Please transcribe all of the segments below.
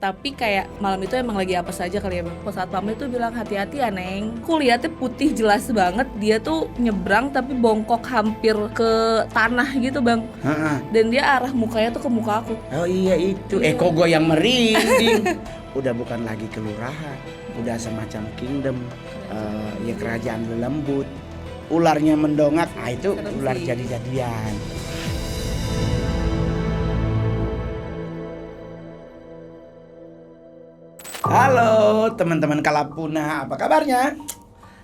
Tapi kayak malam itu emang lagi apa saja kali ya bang. Pas satpamnya tuh bilang hati-hati ya Neng. Aku lihatnya putih jelas banget. Dia tuh nyebrang tapi bongkok hampir ke tanah gitu bang. Dan dia arah mukanya tuh ke muka aku. Oh iya itu. Kok gue yang merinding. Udah bukan lagi kelurahan, udah semacam kingdom. Ya kerajaan lembut. Ularnya mendongak. Itu serem ular sih. jadi-jadian. Halo teman-teman Kalapuna, apa kabarnya?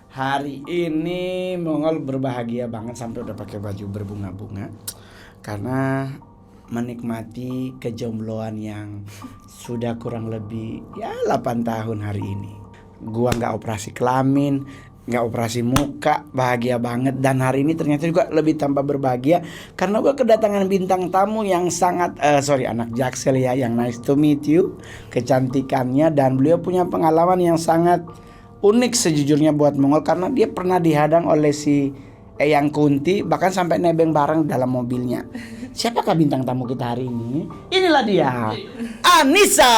Hari ini Mongol berbahagia banget sampai udah pakai baju berbunga-bunga karena menikmati kejombloan yang sudah kurang lebih 8 tahun hari ini. Gua nggak operasi kelamin, nggak operasi muka, bahagia banget. Dan hari ini ternyata juga lebih tambah berbahagia karena gue kedatangan bintang tamu yang sangat anak Jaksel ya, yang nice to meet you, kecantikannya, dan beliau punya pengalaman yang sangat unik sejujurnya buat Mongol karena dia pernah dihadang oleh si Eyang Kunti, bahkan sampai nebeng bareng dalam mobilnya. Siapakah bintang tamu kita hari ini? Inilah dia, Anissa.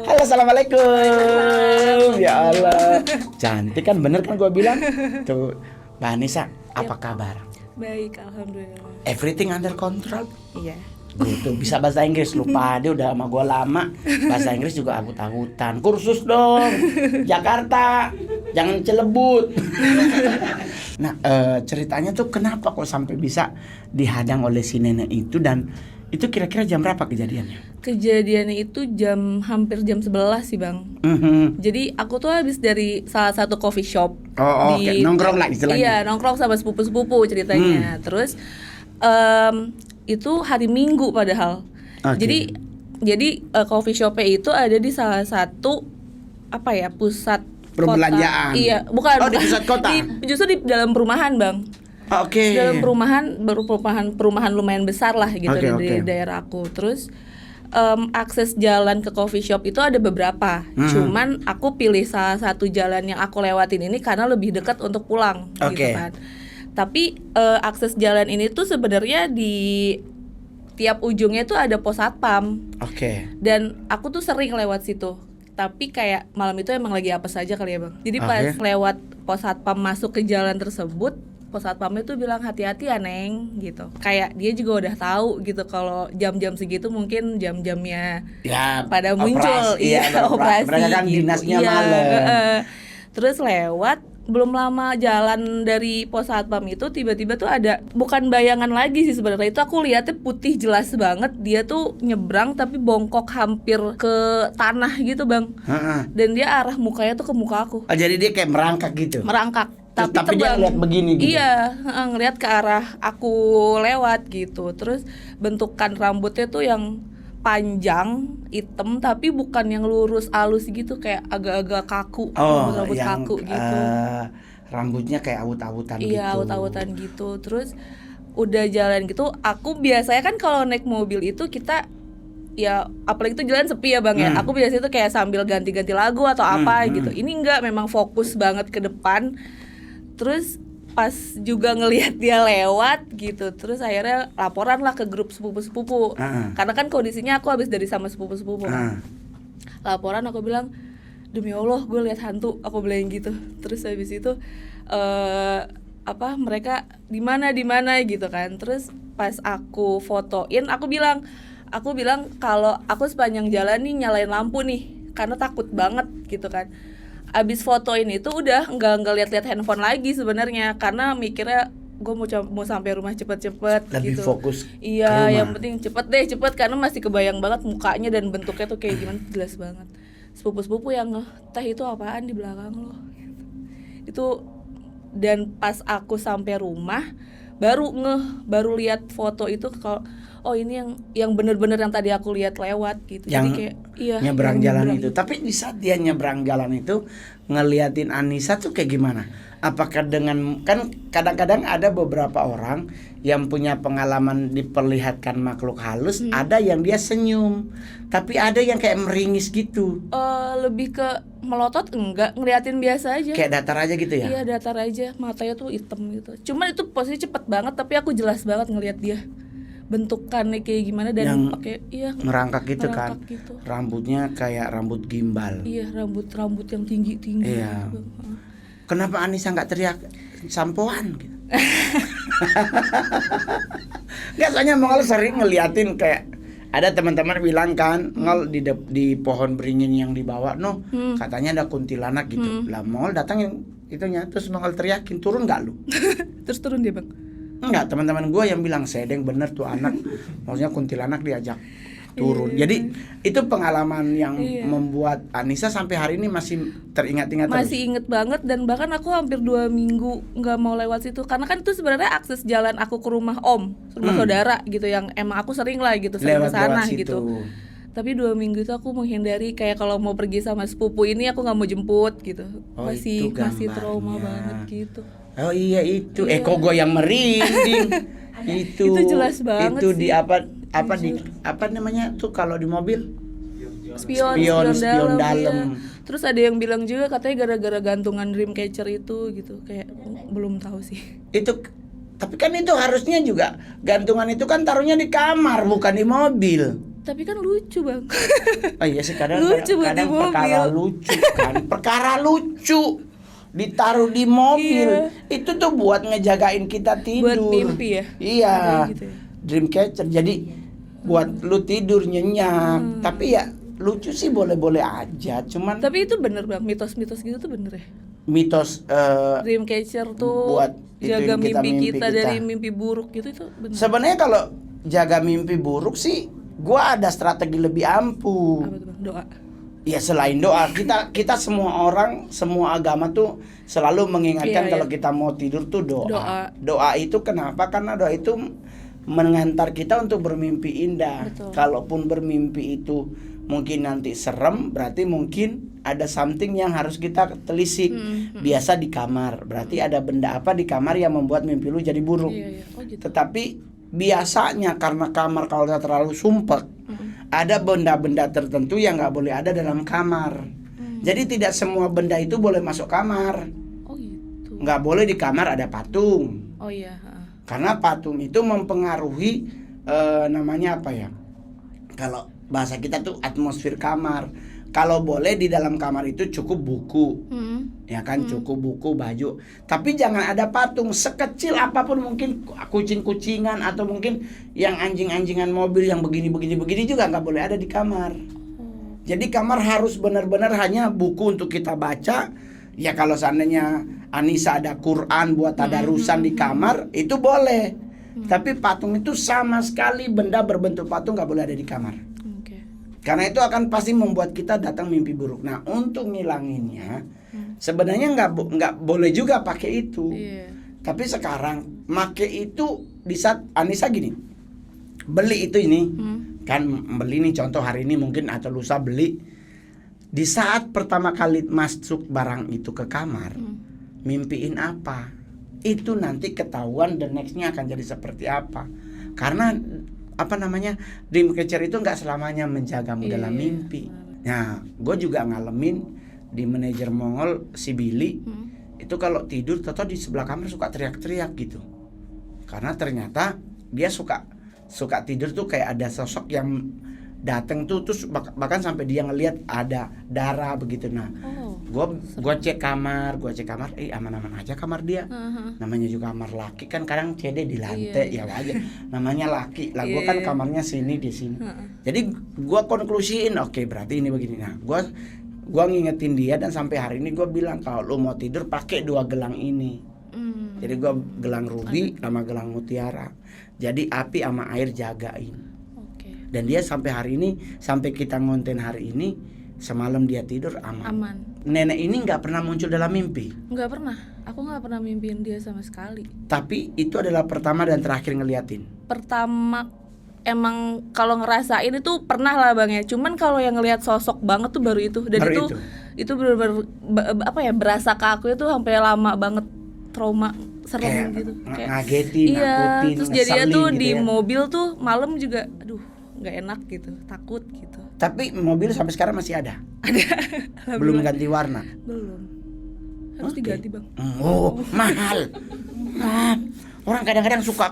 Halo, assalamualaikum. Ya Allah, cantik kan, bener kan gue bilang. Tuh, Mbak Anissa, apa kabar? Baik, alhamdulillah. Everything under control? Iya. Gitu, bisa bahasa Inggris, lupa dia udah sama gue lama. Bahasa Inggris juga agut-agutan. Kursus dong, Jakarta, jangan celebut. Nah, ceritanya tuh kenapa kok sampai bisa dihadang oleh si nenek itu, dan itu kira-kira jam berapa kejadiannya? Kejadiannya itu hampir jam 11 sih bang. Jadi aku tuh habis dari salah satu coffee shop. Oke. Nongkrong lah istilahnya. Iya, nongkrong sama sepupu-sepupu ceritanya. Terus itu hari Minggu padahal. Okay. Jadi coffee shopnya itu ada di salah satu pusat perbelanjaan. Kota. Iya, bukan. Oh, di pusat kota. Justru di dalam perumahan bang. Oke. Dalam perumahan lumayan besar lah gitu di daerah aku. Terus akses jalan ke coffee shop itu ada beberapa. Cuman aku pilih salah satu jalan yang aku lewatin ini karena lebih dekat untuk pulang gitu kan. Tapi akses jalan ini tuh sebenarnya di tiap ujungnya tuh ada pos satpam. Dan aku tuh sering lewat situ. Tapi kayak malam itu emang lagi apa saja kali ya bang. Jadi pas lewat pos satpam masuk ke jalan tersebut, pos satpamnya tuh bilang hati-hati ya Neng gitu. Kayak dia juga udah tahu gitu kalau jam-jam segitu mungkin jam-jamnya pada muncul. Operasi. Mereka kan gitu. dinasnya malam. Terus lewat, belum lama jalan dari pos satpam itu tiba-tiba tuh ada, bukan bayangan lagi sih sebenarnya, itu aku lihatnya putih jelas banget. Dia tuh nyebrang tapi bongkok hampir ke tanah gitu bang. Dan dia arah mukanya tuh ke muka aku. Jadi dia kayak merangkak gitu. Merangkak. Tapi dia ngeliat begini gitu. Iya, ngeliat ke arah aku lewat gitu. Terus bentukan rambutnya tuh yang panjang, hitam, tapi bukan yang lurus alus gitu, kayak agak-agak kaku, rambut kaku gitu. Rambutnya kayak awut-awutan gitu. Iya, awut-awutan gitu. Terus udah jalan gitu, aku biasanya kan kalau naik mobil itu kita ya apalagi itu jalan sepi ya bang ya. Aku biasanya tuh kayak sambil ganti-ganti lagu atau apa gitu. Ini enggak, memang fokus banget ke depan. Terus pas juga ngelihat dia lewat gitu, terus akhirnya laporan lah ke grup sepupu-sepupu. Karena kan kondisinya aku habis dari sama sepupu-sepupu. Laporan, aku bilang demi Allah gue lihat hantu, aku bilang gitu. Terus habis itu mereka di mana gitu kan. Terus pas aku fotoin, aku bilang kalau aku sepanjang jalan nih nyalain lampu nih karena takut banget gitu kan. Abis fotoin itu udah nggak lihat handphone lagi sebenarnya karena mikirnya gue mau sampai rumah cepet-cepet lebih gitu. Fokus iya, yang penting cepet karena masih kebayang banget mukanya dan bentuknya tuh kayak gimana, jelas banget. Sepupu-sepupu yang teh itu apaan di belakang lo gitu. Itu, dan pas aku sampai rumah baru lihat foto itu kalau ini yang bener-bener yang tadi aku lihat lewat gitu. Yang jadi kayak nyebrang jalan itu. Tapi di saat dia nyebrang jalan itu ngeliatin Anissa tuh kayak gimana? Apakah dengan, kan kadang-kadang ada beberapa orang yang punya pengalaman diperlihatkan makhluk halus, ada yang dia senyum, tapi ada yang kayak meringis gitu. Lebih ke melotot enggak, ngeliatin biasa aja. Kayak datar aja gitu ya? Iya, datar aja, matanya tuh hitam gitu. Cuman itu posisi cepet banget, tapi aku jelas banget ngeliat dia. bentukannya kayak gimana dan yang pakai merangkak gitu kan. gitu. Rambutnya kayak rambut gimbal. Iya, rambut yang tinggi Iya. gitu. Kenapa Anissa nggak teriak sampoan gitu? Nggak, soalnya Mongol sering ngeliatin kayak ada teman-teman bilang kan, Mongol di pohon beringin yang dibawa katanya ada kuntilanak gitu. Lah Mongol datang yang itunya, terus Mongol teriakin, turun nggak lu? Terus turun dia, Bang. Enggak, teman-teman gue yang bilang sedeng bener tuh anak. Maksudnya kuntilanak diajak turun. Jadi itu pengalaman yang membuat Anissa sampai hari ini masih teringat-ingat terus. Masih inget banget, dan bahkan aku hampir 2 minggu nggak mau lewat situ karena kan itu sebenarnya akses jalan aku ke rumah rumah saudara gitu, yang emang aku sering lah gitu, sering ke sana gitu. Tapi 2 minggu itu aku menghindari, kayak kalau mau pergi sama sepupu ini aku nggak mau jemput gitu. Masih trauma banget gitu. Oh iya itu, kok gue yang merinding. Itu jelas banget itu sih. di apa namanya tuh kalau di mobil? Spion dalam. Ya. Terus ada yang bilang juga katanya gara-gara gantungan Dreamcatcher itu gitu, kayak belum tahu sih. Itu tapi kan itu harusnya juga gantungan itu kan taruhnya di kamar bukan di mobil. Tapi kan lucu, Bang. Oh iya sih, kadang perkara lucu ditaruh di mobil. Itu tuh buat ngejagain kita tidur. Buat mimpi ya? Iya. Gitu ya? Dreamcatcher jadi buat lu tidur nyenyak. Tapi ya lucu sih, boleh-boleh aja. Cuman tapi itu bener, Bang, mitos-mitos gitu tuh bener ya? Mitos Dreamcatcher tuh buat jaga mimpi kita dari mimpi buruk gitu, itu bener. Sebenarnya kalau jaga mimpi buruk sih gua ada strategi lebih ampuh. Apa tuh, Bang? Doa. Ya selain doa, kita semua orang, semua agama tuh selalu mengingatkan kalau kita mau tidur tuh doa. Doa itu kenapa? Karena doa itu mengantar kita untuk bermimpi indah. Betul. Kalaupun bermimpi itu mungkin nanti serem, berarti mungkin ada something yang harus kita telisik. Biasa di kamar, berarti ada benda apa di kamar yang membuat mimpi lu jadi buruk. Oh, gitu. Tetapi biasanya karena kamar kalau udah terlalu sumpek, ada benda-benda tertentu yang nggak boleh ada dalam kamar. Jadi tidak semua benda itu boleh masuk kamar. Oh gitu. Nggak boleh di kamar ada patung. Oh iya. Karena patung itu mempengaruhi namanya apa ya? Kalau bahasa kita tuh atmosfer kamar. Kalau boleh di dalam kamar itu cukup buku, ya kan, cukup buku, baju. Tapi jangan ada patung sekecil apapun, mungkin kucing-kucingan atau mungkin yang anjing-anjingan mobil yang begini juga nggak boleh ada di kamar. Jadi kamar harus benar-benar hanya buku untuk kita baca. Ya kalau seandainya Anissa ada Quran buat tadarusan di kamar itu boleh. Tapi patung itu sama sekali, benda berbentuk patung nggak boleh ada di kamar. Karena itu akan pasti membuat kita datang mimpi buruk. Nah, untuk ngilanginnya sebenarnya nggak boleh juga pakai itu. Tapi sekarang make itu di saat Anissa gini, beli itu ini kan, beli nih contoh hari ini mungkin atau lusa beli, di saat pertama kali masuk barang itu ke kamar, mimpiin apa, itu nanti ketahuan dan nextnya akan jadi seperti apa. Karena apa namanya, Dreamcatcher itu nggak selamanya menjagamu dalam mimpi. Nah, gue juga ngalamin di manajer Mongol si Billy, itu kalau tidur atau di sebelah kamar suka teriak-teriak gitu. Karena ternyata dia suka tidur tuh kayak ada sosok yang datang tuh, terus bahkan sampai dia ngelihat ada darah begitu. Nah, gue cek kamar, aman-aman aja kamar dia. Namanya juga kamar laki kan, kadang CD di lantai ya aja. Namanya laki lah, gue kan kamarnya sini di sini. Jadi gue konklusiin, oke, berarti ini begini. Nah, gue ngingetin dia dan sampai hari ini gue bilang kalau lu mau tidur pakai 2 gelang ini. Jadi gue gelang ruby sama gelang mutiara. Jadi api sama air jagain. Dan dia sampai hari ini, sampai kita ngonten hari ini, semalam dia tidur aman. Nenek ini nggak pernah muncul dalam mimpi. Nggak pernah. Aku nggak pernah mimpiin dia sama sekali. Tapi itu adalah pertama dan terakhir ngeliatin. Pertama, emang kalau ngerasain itu pernah lah, Bang ya. Cuman kalau yang ngelihat sosok banget tuh baru itu. Dan itu benar-benar apa ya, berasa ke aku itu sampai lama banget, trauma, serem gitu. Kayak ngagetin, nakutin, terus jadinya tuh gitu di ya. mobil tuh malam juga, aduh, nggak enak gitu, takut gitu. Tapi mobil sampai sekarang masih ada? Ada. Belum ganti warna? Belum. Harus diganti, Bang. Oh, mahal. Orang kadang-kadang suka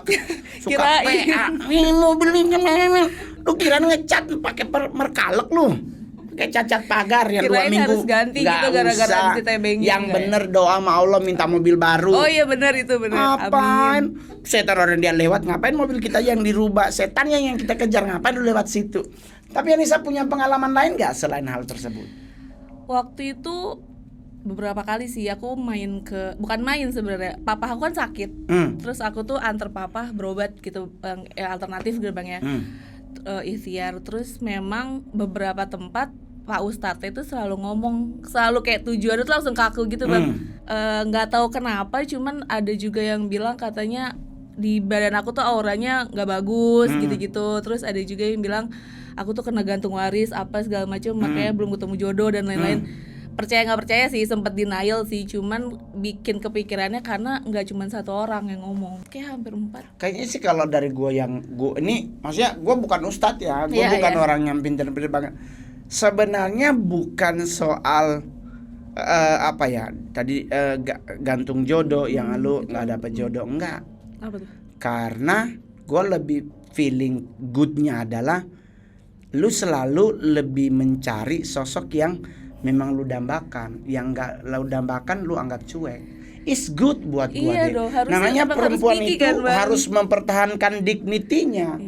Kirain. PA, ini mobil ini, lu kira ngecat pakai merkalek lu. Kayak cacat pagar yang 2 Kirain minggu. harus ganti gitu gara-gara usah. ditebengin, Yang nggak ya? bener doa sama Allah minta mobil baru. Oh iya benar itu benar. Ngapain? Amin. Setan orang dia lewat, ngapain mobil kita yang dirubah? Setannya yang kita kejar, ngapain lu lewat situ? Tapi Anissa punya pengalaman lain gak selain hal tersebut? Waktu itu beberapa kali sih aku bukan main sebenarnya. Papa aku kan sakit. Terus aku tuh antar papa berobat gitu, alternatif gitu Bang ya. Ikhtiar. Terus memang beberapa tempat Pak Ustadz itu selalu ngomong, selalu kayak tujuan itu langsung kaku gitu Bang. Nggak tahu kenapa, cuman ada juga yang bilang katanya di badan aku tuh auranya nggak bagus gitu-gitu. Terus ada juga yang bilang aku tuh kena gantung waris apa segala macam, makanya belum ketemu jodoh dan lain-lain. Percaya nggak percaya sih, sempet denial sih, cuman bikin kepikirannya karena nggak cuma satu orang yang ngomong, kayak hampir 4. Kayaknya sih kalau dari gue ini, maksudnya gue bukan ustadz ya, gue bukan orang yang pintar-pintar banget. Sebenarnya bukan soal apa ya tadi gantung jodoh yang lu nggak dapet jodoh, enggak. Apa tuh? Karena gue lebih feeling goodnya adalah lu selalu lebih mencari sosok yang memang lu dambakan, yang nggak lu dambakan lu anggap cuek. It's good buat gua Iya deh. dong, Namanya perempuan harus itu kan, harus mempertahankan dignity-nya.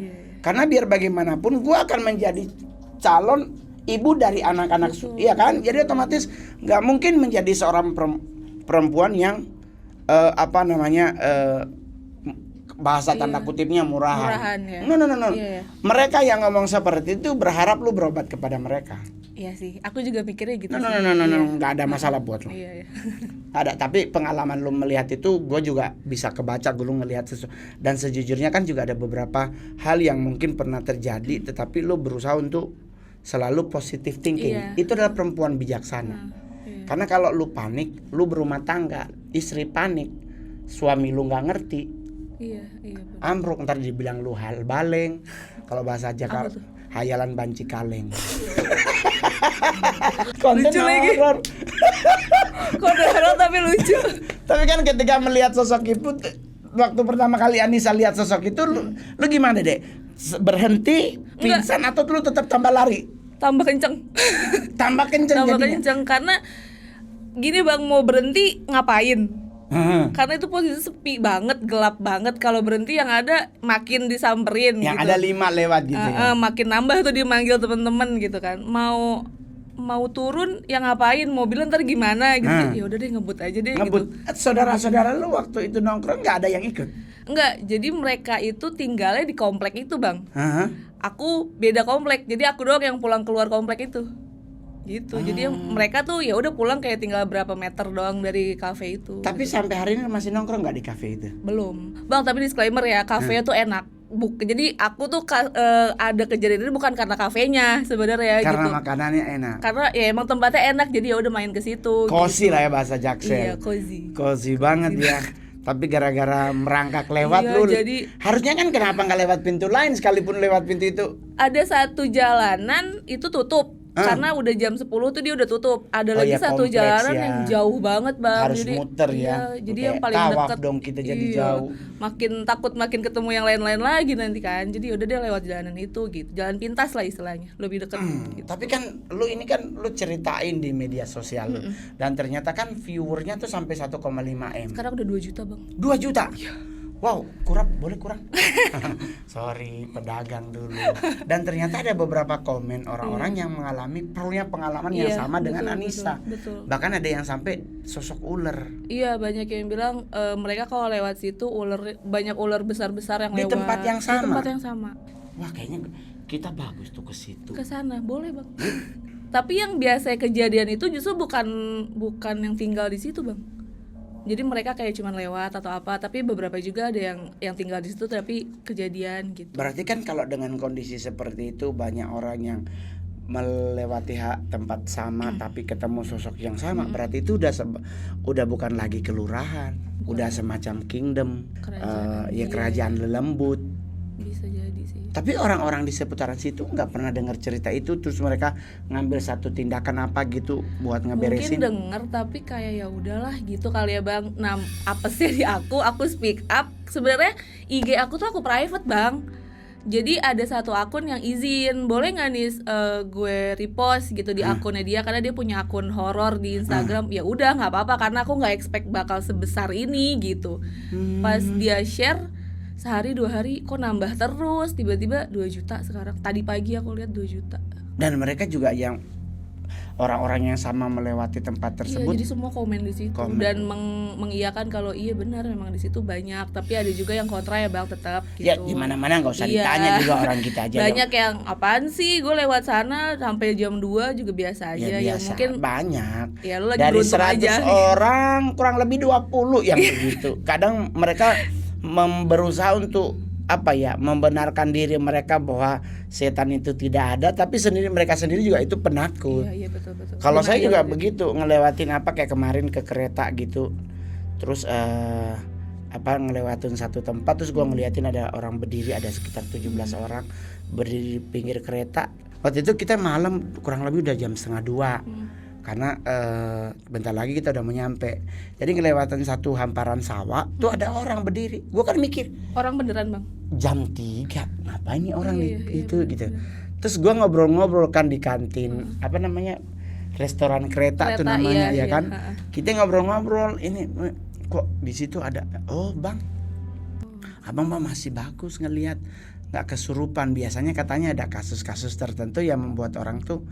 Karena biar bagaimanapun gua akan menjadi calon ibu dari anak-anak, iya kan? Jadi otomatis nggak mungkin menjadi seorang perempuan yang bahasa tanda kutipnya murahan ya. No. Iya. Mereka yang ngomong seperti itu berharap lu berobat kepada mereka. Iya sih, aku juga mikirnya gitu. No, nggak ada masalah buat lo. Iya. Ada, tapi pengalaman lu melihat itu, gue juga bisa kebaca, gue ngelihat dan sejujurnya kan juga ada beberapa hal yang mungkin pernah terjadi, tetapi lu berusaha untuk selalu positive thinking. Iya. Itu adalah perempuan bijaksana. Iya. Karena kalau lu panik, lu berumah tangga, istri panik, suami lu nggak ngerti. Iya. Ambruk, ntar dibilang lu hal baleng. Kalau bahasa Jakarta, hayalan banci kaleng. Konten Lucu lagi. horor. Konten horor tapi lucu. Tapi kan ketika melihat sosok itu, waktu pertama kali Anissa lihat sosok itu, lu gimana deh? Berhenti, pingsan, atau lu tetap tambah lari? Tambah kenceng. Tambah kenceng Tambah jadinya. kenceng karena gini Bang, mau berhenti ngapain? Karena itu posisi sepi banget, gelap banget. Kalau berhenti yang ada makin disamperin Yang gitu. ada 5 lewat gitu ya. Makin nambah tuh dia manggil temen-temen gitu kan. Mau turun yang ngapain, mobil ntar gimana gitu. Ya udah deh ngebut aja deh Ngebut. gitu. Saudara-saudara lu waktu itu nongkrong nggak ada yang ikut? Enggak, jadi mereka itu tinggalnya di komplek itu Bang. Hah? Aku beda komplek, jadi aku doang yang pulang keluar komplek itu. Gitu. Jadi mereka tuh ya udah pulang kayak tinggal berapa meter doang dari kafe itu. Tapi sampai hari ini masih nongkrong nggak di kafe itu? Belum. Bang, tapi disclaimer ya, kafenya tuh enak. Jadi aku tuh ada kejadian ini bukan karena kafenya sebenarnya Karena gitu. makanannya enak. Karena ya emang tempatnya enak, jadi ya udah main ke situ. Cozy gitu. lah ya bahasa Jaksel. Iya, cozy. Cozy banget ya. Tapi gara-gara merangkak lewat Iya, lu. jadi harusnya kan kenapa nggak lewat pintu lain, sekalipun lewat pintu itu? ada satu jalanan itu tutup. Karena udah jam 10 tuh dia udah tutup. Ada lagi ya, satu kompleks jalanan ya. yang jauh banget Bang. Harus muter ya. Iya, jadi Kayak yang paling tawaf deket dong kita jadi jauh. Makin takut makin ketemu yang lain-lain lagi nanti kan. Jadi udah dia lewat jalanan itu gitu. Jalan pintas lah istilahnya, lebih deket gitu. Tapi kan lu ini kan lu ceritain di media sosial lu. Dan ternyata kan viewernya tuh sampai 1,5 M. Sekarang udah 2 juta Bang. 2 juta? Wow, boleh kurang? Sorry, pedagang dulu. Dan ternyata ada beberapa komen orang-orang yang punya pengalaman yang sama dengan Anissa. Betul. Bahkan ada yang sampai sosok ular. Iya, banyak yang bilang mereka kalau lewat situ banyak ular besar-besar yang Di lewat. tempat yang sama? Di tempat yang sama. Wah, kayaknya kita bagus tuh ke situ. Ke sana, boleh Bang. Tapi yang biasa kejadian itu justru bukan yang tinggal di situ Bang. Jadi mereka kayak cuman lewat atau apa, tapi beberapa juga ada yang tinggal di situ tapi kejadian gitu. Berarti kan kalau dengan kondisi seperti itu banyak orang yang melewati tempat sama tapi ketemu sosok yang sama, berarti itu udah bukan lagi kelurahan, udah semacam kingdom, kerajaan lelembut. Bisa jadi sih. Tapi orang-orang di seputaran situ nggak pernah dengar cerita itu, terus mereka ngambil satu tindakan apa gitu buat ngeberesin. Mungkin denger tapi kayak ya udahlah gitu kali ya Bang. Nah, apa sih di aku speak up. Sebenarnya IG aku tuh aku private Bang. Jadi ada satu akun yang izin, boleh nggak nih gue repost gitu di akunnya dia karena dia punya akun horor di Instagram. Ya udah nggak apa-apa karena aku nggak expect bakal sebesar ini gitu. Pas dia share sehari 2 hari kok nambah terus, tiba-tiba 2 juta sekarang. Tadi pagi aku lihat 2 juta. Dan mereka juga yang orang-orang yang sama melewati tempat tersebut. Iya, jadi semua komen di situ dan mengiyakan kalau iya benar memang di situ banyak, tapi ada juga yang kontra ya Bang tetap gitu. Ya di mana-mana nggak usah ditanya juga orang kita aja. Banyak yang apaan sih gue lewat sana sampai jam 2 juga biasa aja. Ya biasa, mungkin banyak. Ya lu lagi dari 100 aja. orang kurang lebih 20 yang begitu. Kadang mereka berusaha untuk membenarkan diri mereka bahwa setan itu tidak ada, tapi mereka sendiri juga itu penakut. Iya betul. Kalau saya juga begitu ngelewatin kayak kemarin ke kereta gitu, terus ngelewatin satu tempat, terus gua ngeliatin ada orang berdiri, ada sekitar 17 orang berdiri di pinggir kereta. Waktu itu kita malam kurang lebih udah jam 1:30. Karena bentar lagi kita udah mau nyampe. Jadi ngelewatan satu hamparan sawah tuh ada orang berdiri. Gue kan mikir orang beneran Bang. Jam 3 ngapain nih orang itu gitu. Bener. Terus gue ngobrol-ngobrol kan di kantin restoran kereta tuh namanya ya kan. Kita ngobrol-ngobrol ini kok di situ ada. Oh bang, abang masih bagus ngelihat, nggak kesurupan. Biasanya katanya ada kasus-kasus tertentu yang membuat orang tuh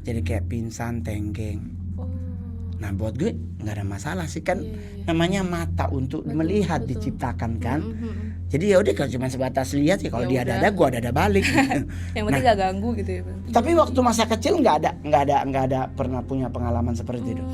jadi kayak pingsan, tenggeng. Nah buat gue nggak ada masalah sih kan, namanya mata untuk melihat diciptakan kan. Jadi ya udah kalau cuma sebatas lihat ya kalau dia ada gue ada balik. Yang penting nggak ganggu gitu ya Bang. Tapi waktu masa kecil nggak ada pernah punya pengalaman seperti itu.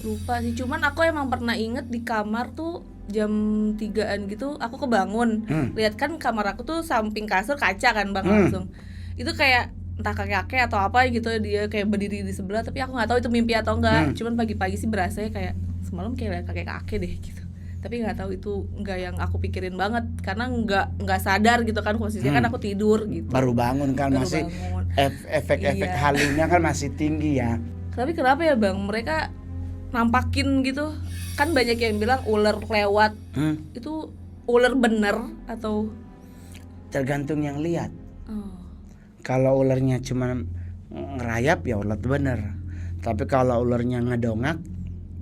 Lupa sih, cuman aku emang pernah inget di kamar tuh jam 3-an gitu aku kebangun. Lihat kan kamar aku tuh samping kasur kaca kan Bang langsung. Itu kayak entah kakek-kakek atau apa gitu, dia kayak berdiri di sebelah, tapi aku nggak tahu itu mimpi atau enggak. Cuman pagi-pagi sih berasanya kayak semalam kayak lihat kakek-kakek deh gitu, tapi nggak tahu itu nggak yang aku pikirin banget karena nggak sadar gitu kan posisinya kan aku tidur gitu, baru bangun kan, masih efek-efek halunya kan masih tinggi ya. Tapi kenapa ya Bang mereka nampakin gitu kan, banyak yang bilang ular lewat. Itu ular bener atau tergantung yang lihat. Kalau ularnya cuma ngerayap ya ular bener. Tapi kalau ularnya ngedongak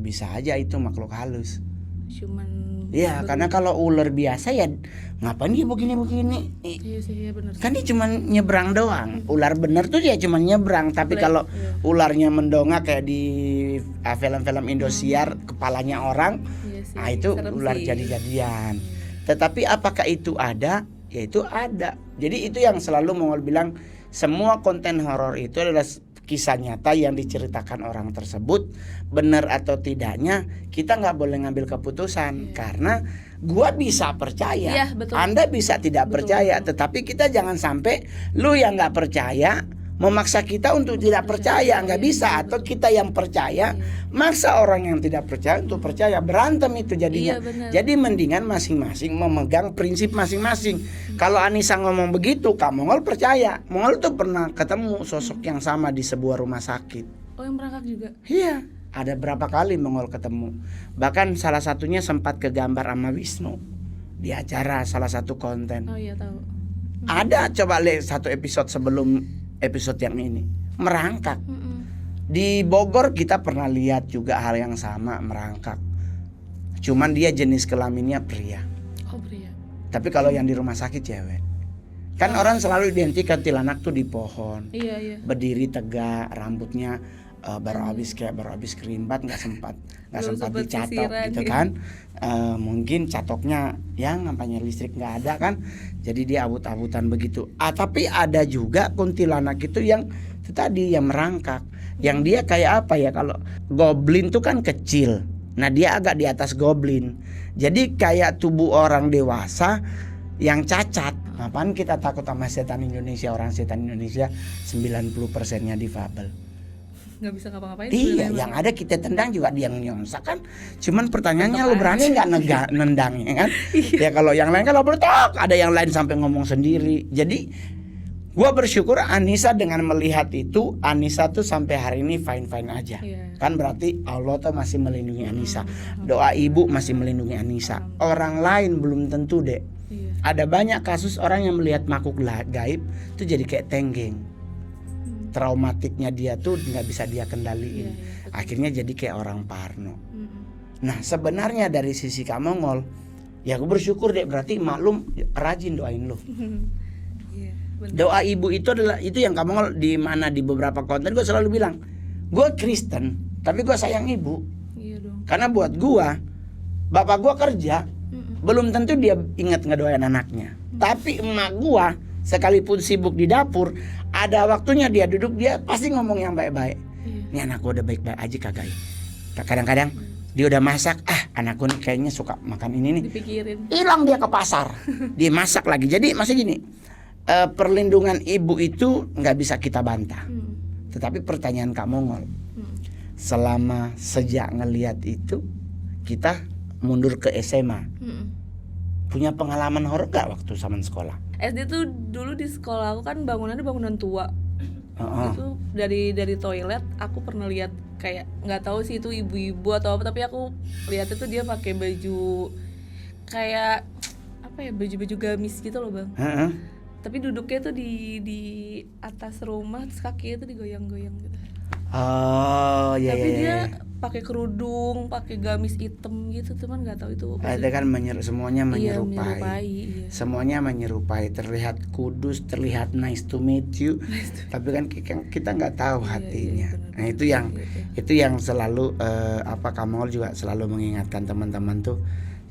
bisa aja itu makhluk halus. Cuman ya karena kalau ular biasa ya ngapain dia begini-begini. Iya bener. Kan dia cuma nyebrang doang. Ular bener tuh dia cuma nyebrang. Tapi kalau ularnya mendongak kayak di film-film Indosiar, kepalanya orang, nah itu ular jadi-jadian. Tetapi apakah itu ada? Ya itu ada. Jadi itu yang selalu Mongol bilang, semua konten horor itu adalah kisah nyata yang diceritakan orang tersebut. Benar atau tidaknya kita nggak boleh ngambil keputusan, karena gua bisa percaya, Anda bisa tidak percaya. Tetapi kita jangan sampai lu yang nggak percaya memaksa kita untuk tidak percaya, nggak bisa. Atau kita yang percaya maksa orang yang tidak percaya untuk percaya, berantem itu jadinya. Jadi mendingan masing-masing memegang prinsip masing-masing. Kalau Anissa ngomong begitu, Kak Mongol percaya. Mongol tuh pernah ketemu sosok yang sama di sebuah rumah sakit. Oh yang merangkak juga? Iya, ada berapa kali Mongol ketemu. Bahkan salah satunya sempat kegambar sama Wisnu di acara salah satu konten. Oh iya tahu. Ada, coba lihat satu episode sebelum episode yang ini, merangkak. Di Bogor kita pernah lihat juga hal yang sama, merangkak. Cuman dia jenis kelaminnya pria. Oh pria. Tapi kalau yang di rumah sakit cewek. Kan orang selalu identik kuntilanak tuh di pohon. Iya. Berdiri tegak, rambutnya baru habis kerimbat, nggak sempat dicatok gitu kan. Mungkin catoknya yang nampaknya listrik nggak ada kan, jadi dia abut-abutan begitu. Tapi ada juga kuntilanak itu yang itu tadi yang merangkak, yang dia kayak apa ya, kalau goblin tuh kan kecil, nah dia agak di atas goblin, jadi kayak tubuh orang dewasa yang cacat. Apaan kita takut sama setan Indonesia? Orang setan Indonesia 90%-nya difabel. nggak bisa ngapa-ngapain. Iya, yang ada kita tendang juga dia nyongsak kan. Cuman pertanyaannya lu berani nggak nendangnya kan? Ya kalau yang lain kan lo bertok, ada yang lain sampai ngomong sendiri. Jadi gua bersyukur Anissa dengan melihat itu, Anissa tuh sampai hari ini fine-fine aja. Kan berarti Allah tuh masih melindungi Anissa. Doa ibu masih melindungi Anissa. Orang lain belum tentu, Dek. Ada banyak kasus orang yang melihat makhluk gaib tuh jadi kayak tenggeng. Traumatiknya dia tuh nggak bisa dia kendaliin. Akhirnya jadi kayak orang parno. Nah sebenarnya dari sisi Kak Mongol, ya aku bersyukur deh, berarti maklum rajin doain lo. Doa ibu itu adalah itu yang Kak Mongol di mana di beberapa konten gue selalu bilang, gue Kristen tapi gue sayang ibu. Karena buat gue, bapak gue kerja, belum tentu dia ingat ngedoain anaknya. Tapi emak gue sekalipun sibuk di dapur, ada waktunya dia duduk, dia pasti ngomong yang baik-baik. Ini anakku udah baik-baik aja kagak ya. Kadang-kadang dia udah masak, anakku nih kayaknya suka makan ini nih. Dipikirin. Hilang dia ke pasar, dia masak lagi. Jadi masih gini, perlindungan ibu itu nggak bisa kita bantah. Tetapi pertanyaan Kak Mongol, selama sejak ngelihat itu, kita mundur ke SMA. Punya pengalaman horor gak waktu zaman sekolah? SD tuh dulu di sekolah aku kan bangunannya bangunan tua. Itu dari toilet aku pernah lihat kayak nggak tahu sih itu ibu-ibu atau apa, tapi aku lihat itu dia pakai baju kayak apa ya, baju-baju gamis gitu loh bang. Tapi duduknya tuh di atas rumah, terus kakinya tuh digoyang-goyang gitu. Tapi dia pakai kerudung, pakai gamis hitam gitu, cuman nggak tahu itu. Ada kan semuanya menyerupai. Iya. Semuanya menyerupai, terlihat kudus, terlihat nice to meet you. Tapi kan kita nggak tahu hatinya. Nah itu yang selalu Kamal juga selalu mengingatkan teman-teman tuh,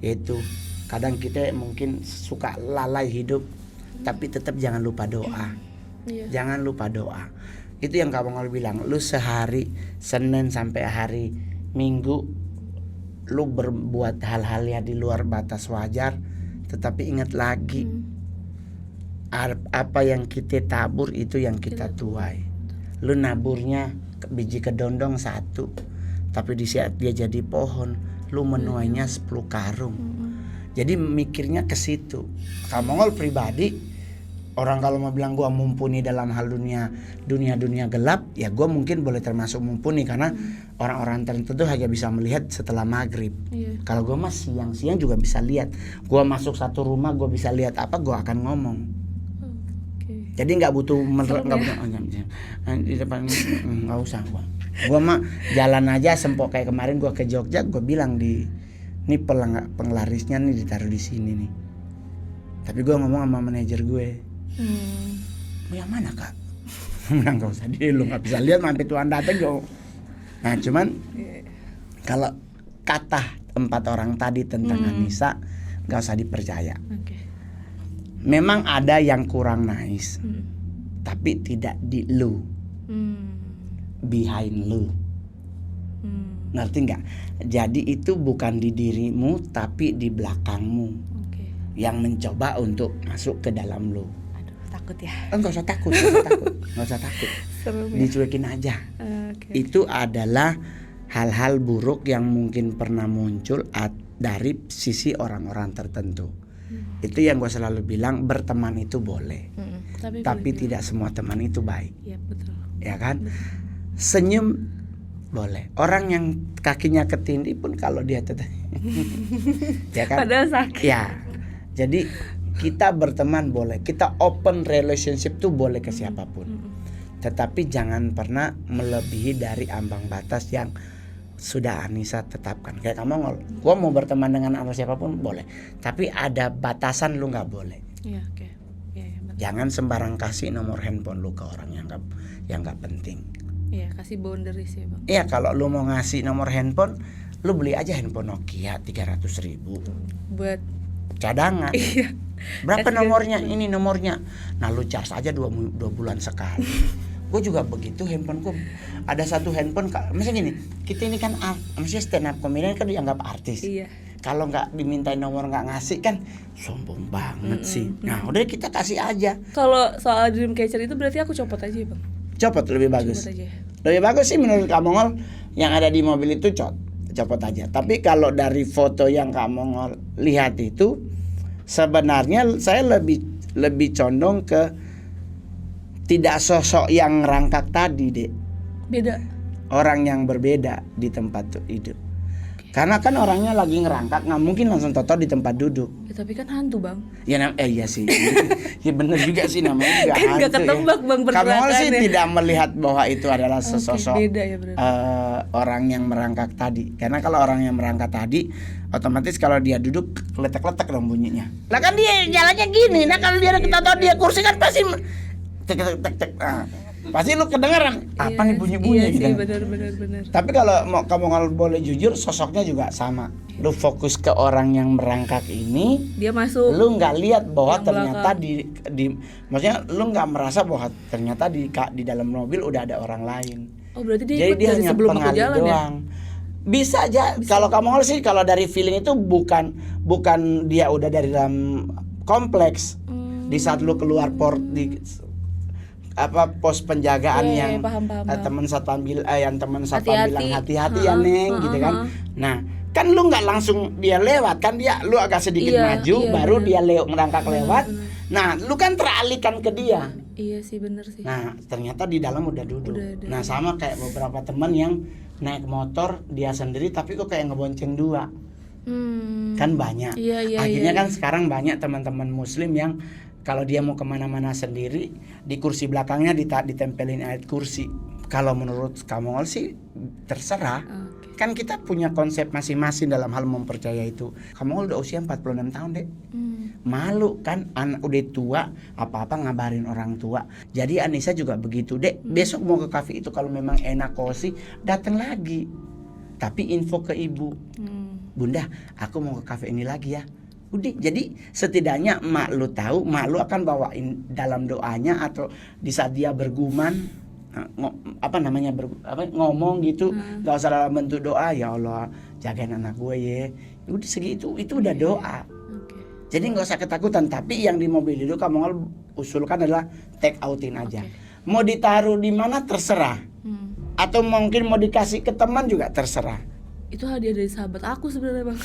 yaitu kadang kita mungkin suka lalai hidup, tapi tetap jangan lupa doa. Jangan lupa doa. Itu yang Kak Mongol bilang, lu sehari Senin sampai hari Minggu lu berbuat hal-hal yang di luar batas wajar, tetapi ingat lagi apa yang kita tabur itu yang kita tuai. Lu naburnya biji kedondong 1, tapi di saat dia jadi pohon lu menuainya 10 karung. Jadi mikirnya ke situ. Kak Mongol pribadi, orang kalau mau bilang gue mumpuni dalam hal dunia gelap, ya gue mungkin boleh termasuk mumpuni karena orang-orang tertentu hanya bisa melihat setelah maghrib. Kalau gue mah siang-siang juga bisa lihat. Gue masuk satu rumah gue bisa lihat apa, gue akan ngomong. Jadi nggak butuh di depan nggak usah gue. Gue mah jalan aja sempok kayak kemarin gue ke Jogja, gue bilang ini penglarisnya nih ditaruh di sini nih. Tapi gue ngomong sama manajer gue. Yang mana Kak? Nggak usah, dia lu nggak bisa lihat sampai Tuhan datang go. Nah cuman kalau kata 4 orang tadi tentang Anissa nggak usah dipercaya. Memang ada yang kurang nice, tapi tidak di lu, behind lu. Ngerti nggak? Jadi itu bukan di dirimu tapi di belakangmu yang mencoba untuk masuk ke dalam lu. Takut ya? Enggak usah takut, nggak usah takut. Dicuekin aja. Itu adalah hal-hal buruk yang mungkin pernah muncul dari sisi orang-orang tertentu. Itu yang gue selalu bilang, berteman itu boleh, tapi tidak semua teman itu baik. Iya betul. Ya kan? Senyum boleh. Orang yang kakinya ketindih pun kalau dia tetap, ya kan? Padahal sakit. Ya. Jadi kita berteman boleh, kita open relationship tuh boleh ke siapapun. Tetapi jangan pernah melebihi dari ambang batas yang sudah Anissa tetapkan. Kayak kamu ngomong, gua mau berteman dengan siapapun boleh, tapi ada batasan, lu nggak boleh. Iya, Jangan sembarang kasih nomor handphone lu ke orang yang nggak penting. Iya, kasih boundaries ya bang. Iya, kalau lu mau ngasih nomor handphone, lu beli aja handphone Nokia 300.000 buat cadangan. Iya. Berapa nomornya? Ini nomornya. Nah lu charge aja 2 bulan sekali. Gue juga begitu, handphoneku ada satu handphone. Misalnya gini, kita ini kan maksudnya stand up comedian kan dianggap artis. Kalau nggak dimintain nomor nggak ngasih kan sombong banget sih. Nah udah kita kasih aja. Kalau soal Dreamcatcher itu berarti aku copot aja bang. Copot lebih bagus. Lebih bagus sih menurut Kak Mongol yang ada di mobil itu copot aja. Tapi kalau dari foto yang Kak Mongol lihat itu, sebenarnya saya lebih condong ke tidak sosok yang rangkak tadi, Dek. Beda. Orang yang berbeda di tempat itu. Karena kan orangnya lagi ngerangkak, nggak mungkin langsung toto di tempat duduk. Ya, tapi kan hantu bang. Ya iya sih. Ya bener juga sih, namanya juga kan hantu gak ketebak ya. Bang Kamu sih pergerakannya. tidak melihat bahwa itu adalah sesosok beda ya berarti. Orang yang merangkak tadi. Karena kalau orang yang merangkak tadi, otomatis kalau dia duduk letek-letek dong bunyinya. Lah kan dia jalannya gini. Nah kalau dia ketata dia kursi kan pasti tek. Pasti lu kedengeran apa nih bunyi-bunyi iya gitu. Iya benar. Tapi kalau mau kamu boleh jujur, sosoknya juga sama. Lu fokus ke orang yang merangkak ini, dia masuk. Lu nggak lihat bahwa yang ternyata maksudnya lu nggak merasa bahwa ternyata di dalam mobil udah ada orang lain. Oh berarti dia Jadi ikut dia dari hanya sebelum aku pengalih jalan doang. Bisa aja. Kalau kamu sih kalau dari feeling itu bukan dia udah dari dalam kompleks. Di saat lu keluar port di pos penjagaan yang paham. teman satpam bilang hati-hati ya Neng gitu kan. Nah, kan lu nggak langsung dia lewat kan, lu agak sedikit maju baru dia merangkak lewat. Nah, lu kan teralihkan ke dia. Iya sih bener sih. Nah, ternyata di dalam udah duduk. Nah, sama kayak beberapa teman yang naik motor dia sendiri tapi kok kayak ngebonceng dua. Kan banyak. Akhirnya kan sekarang banyak teman-teman muslim yang kalau dia mau kemana-mana sendiri, di kursi belakangnya ditempelin ayat kursi. Kalau menurut kamu sih terserah. Kan kita punya konsep masing-masing dalam hal mempercaya itu. Kamu udah usia 46 tahun, Dek. Malu kan, anak udah tua, apa-apa ngabarin orang tua. Jadi Anissa juga begitu, Dek. Besok mau ke kafe itu kalau memang enak kosi, datang lagi. Tapi info ke ibu. Bunda, aku mau ke kafe ini lagi ya. Udah, jadi setidaknya mak lu tahu, mak lu akan bawain dalam doanya atau di saat dia bergumam ngomong gitu, gak usah dalam bentuk doa, ya Allah jagain anak gue ya. Udah segitu, itu udah doa. Jadi nggak usah ketakutan. Tapi yang di mobil itu kamu usulkan adalah take outin aja. Mau ditaruh di mana terserah. Atau mungkin mau dikasih ke teman juga terserah. Itu hadiah dari sahabat aku sebenarnya bang.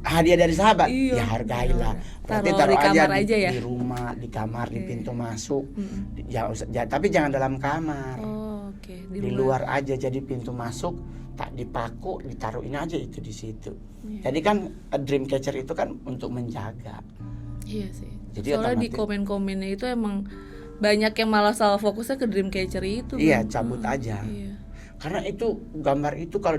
Hadiah dari sahabat, iya, ya hargailah. Berarti taruh aja ya? Di rumah, di kamar, di pintu masuk. Tapi jangan dalam kamar. Di luar aja, jadi pintu masuk tak dipaku, ditaruhin aja itu di situ. Jadi kan dream catcher itu kan untuk menjaga. Iya sih. Jadi soalnya di komen-komennya itu emang banyak yang malah salah fokusnya ke dream catcher itu. Iya, cabut aja. Iya. Karena itu gambar itu kalau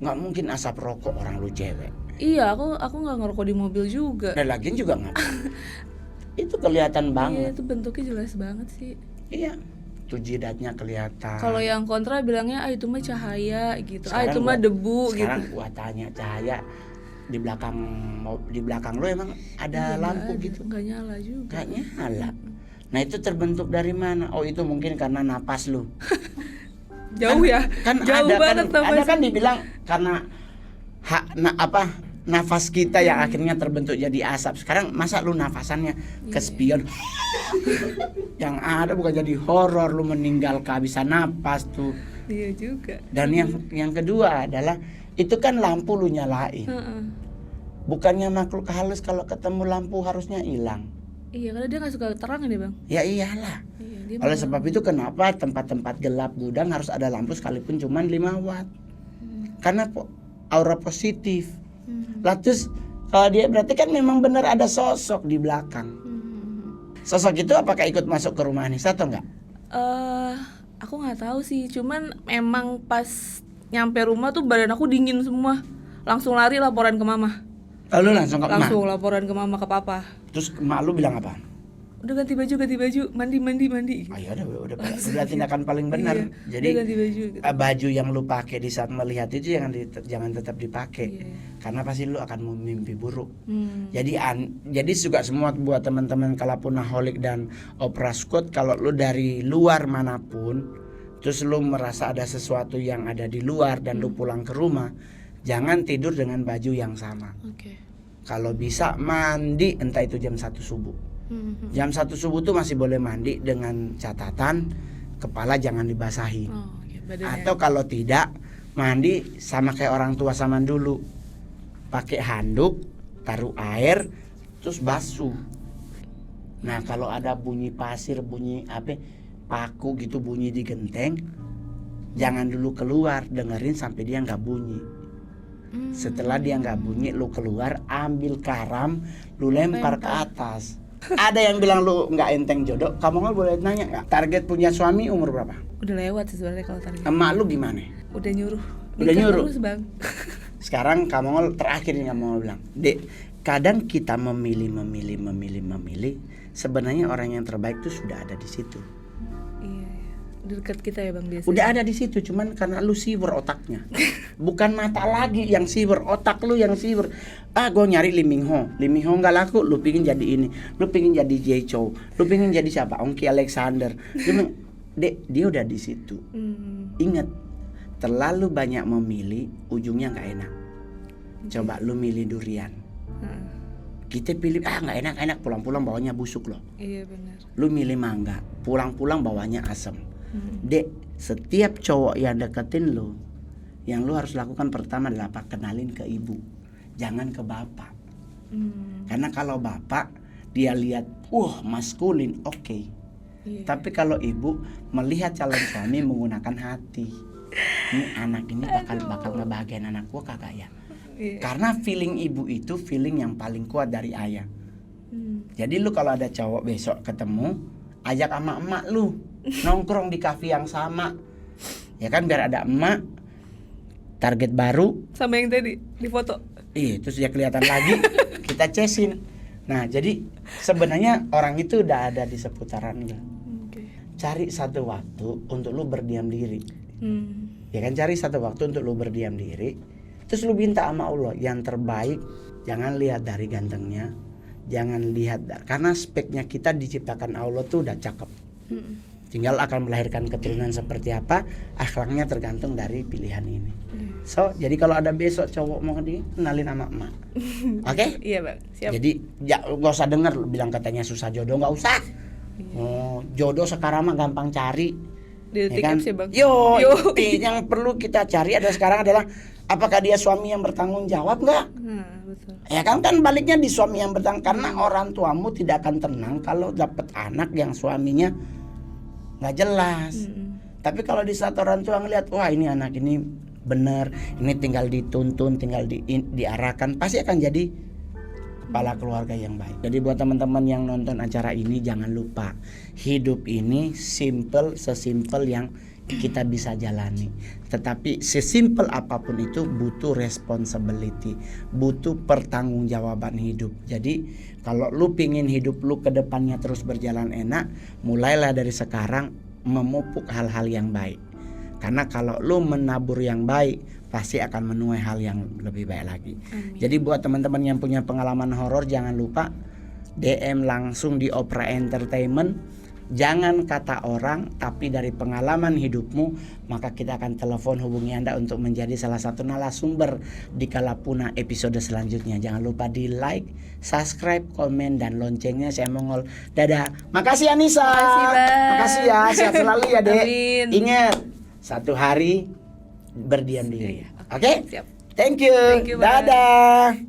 nggak mungkin asap rokok orang lu cewek. Iya, aku nggak ngerokok di mobil juga. Dan lagian juga nggak. Itu kelihatan banget. Iya, itu bentuknya jelas banget sih. Iya, tuh jidatnya kelihatan. Kalau yang kontra bilangnya itu mah cahaya gitu. Itu mah debu gitu. Sekarang gua tanya, cahaya di belakang lo emang ada lampu gitu? Nggak nyala juga. Nggak nyala. Nah itu terbentuk dari mana? Oh itu mungkin karena napas lu. Jauh ya? Kan jauh banget ada kan dibilang karena nafas kita yang akhirnya terbentuk jadi asap. Sekarang masa lu nafasannya ke spion. Yang ada bukan jadi horor, lu meninggal kehabisan napas tuh. Iya juga. Dan yang kedua adalah itu kan lampu lu nyalain. Bukannya makhluk halus kalau ketemu lampu harusnya hilang. Iya, karena dia nggak suka terang ya bang. Ya iyalah. Oleh sebab itu kenapa tempat-tempat gelap gudang harus ada lampu sekalipun cuma 5 watt. Karena aura positif. Terus kalau dia berarti kan memang benar ada sosok di belakang. Sosok itu apakah ikut masuk ke rumah Anissa atau enggak? Aku nggak tahu sih. Cuman emang pas nyampe rumah tuh badan aku dingin semua. Langsung lari laporan ke mama. Lalu langsung ke emak? Langsung laporan ke mama, ke papa. Terus emak lu bilang apa? Udah ganti baju, mandi. Oh ya udah tindakan paling benar. Iya, jadi ganti baju, gitu. Baju yang lu pakai di saat melihat itu jangan tetap dipakai. Iya. Karena pasti lu akan memimpi buruk. Jadi juga semua buat teman-teman kalapunaholic dan opera squad, kalau lu dari luar manapun terus lu merasa ada sesuatu yang ada di luar dan lu pulang ke rumah, jangan tidur dengan baju yang sama. Kalau bisa mandi entah itu jam 1 subuh. Jam 1 subuh tuh masih boleh mandi dengan catatan kepala jangan dibasahi. badannya. Atau kalau tidak, mandi sama kayak orang tua zaman dulu. Pakai handuk, taruh air, terus basuh. Nah, kalau ada bunyi pasir, bunyi paku gitu bunyi di genteng, jangan dulu keluar, dengerin sampai dia nggak bunyi. Setelah dia nggak bunyi, lu keluar, ambil karam, lu lempar ke atas. Ada yang bilang lu nggak enteng jodoh. Kamu nggak boleh nanya nggak? Target punya suami umur berapa? Udah lewat sih sebenarnya kalau target. Emak lu gimana? Udah nyuruh. Udah nyuruh. Terus, Bang. Sekarang kamu terakhir yang mau bilang, Dek, kadang kita memilih. Sebenarnya orang yang terbaik itu sudah ada di situ. Iya. Dekat kita ya Bang biasanya. Udah ada di situ, cuman karena lu siwer otaknya. Bukan mata lagi yang siwer, otak lu yang siwer. Gue nyari Lee Min Ho nggak laku, lu pingin jadi ini, lu pingin jadi Jay Chou, lu pingin jadi siapa? Ongki Alexander. Dek, dia udah di situ. Ingat, terlalu banyak memilih, ujungnya nggak enak. Coba lu milih durian. Kita pilih nggak enak, pulang-pulang bawanya busuk loh. Iya benar. Lu milih mangga, pulang-pulang bawanya asam. Dek, setiap cowok yang deketin lu, yang lu harus lakukan pertama adalah kenalin ke ibu, jangan ke bapak. Karena kalau bapak dia lihat, maskulin, oke. Iya. Tapi kalau ibu melihat calon suami menggunakan hati, ini anak ini bakal ngebahagiain anak gua kagak ya? Iya. Karena feeling ibu itu feeling yang paling kuat dari ayah. Jadi lu kalau ada cowok besok ketemu, ajak sama emak lu nongkrong di kafe yang sama, ya kan, biar ada emak, target baru sama yang tadi di foto. Iya, terus dia kelihatan lagi, kita cesin. Nah, jadi sebenarnya orang itu udah ada di seputaran lu. Cari satu waktu untuk lu berdiam diri. Ya kan, cari satu waktu untuk lu berdiam diri. Terus lu minta sama Allah yang terbaik. Jangan lihat dari gantengnya, jangan lihat karena speknya kita diciptakan Allah tuh udah cakep. Tinggal akan melahirkan keturunan seperti apa, akhlaknya tergantung dari pilihan ini. So, jadi kalau ada besok cowok mau kenalin sama emak. Oke? Iya Bang, siap. Jadi gak usah denger bilang katanya susah jodoh, gak usah. Jodoh sekarang mah gampang cari. Di detik kan? apps ya Bang. Yang perlu kita cari sekarang adalah apakah dia suami yang bertanggung jawab nggak? Betul. Ya kan baliknya di suami yang bertanggung, karena orang tuamu tidak akan tenang kalau dapat anak yang suaminya nggak jelas. Tapi kalau di saat orang tua ngelihat, wah ini anak ini benar, ini tinggal dituntun, tinggal diarahkan, pasti akan jadi kepala keluarga yang baik. Jadi buat teman-teman yang nonton acara ini, jangan lupa hidup ini sesimpel yang kita bisa jalani. Tetapi sesimpel apapun itu butuh responsibility, butuh pertanggungjawaban hidup. Jadi kalau lu pingin hidup lu ke depannya terus berjalan enak, mulailah dari sekarang memupuk hal-hal yang baik. Karena kalau lu menabur yang baik, pasti akan menuai hal yang lebih baik lagi. Amin. Jadi buat teman-teman yang punya pengalaman horor, jangan lupa DM langsung di Opera Entertainment. Jangan kata orang, tapi dari pengalaman hidupmu, maka kita akan telepon hubungi Anda untuk menjadi salah satu narasumber di Kalapuna episode selanjutnya. Jangan lupa di like, subscribe, komen, dan loncengnya. Saya Mongol. Dadah. Makasih Anissa. Makasih ya. Sehat selalu ya Dek. Amin. Ingat, satu hari berdiam diri. Oke? Siap. Thank you. Thank you, Bang. Dadah.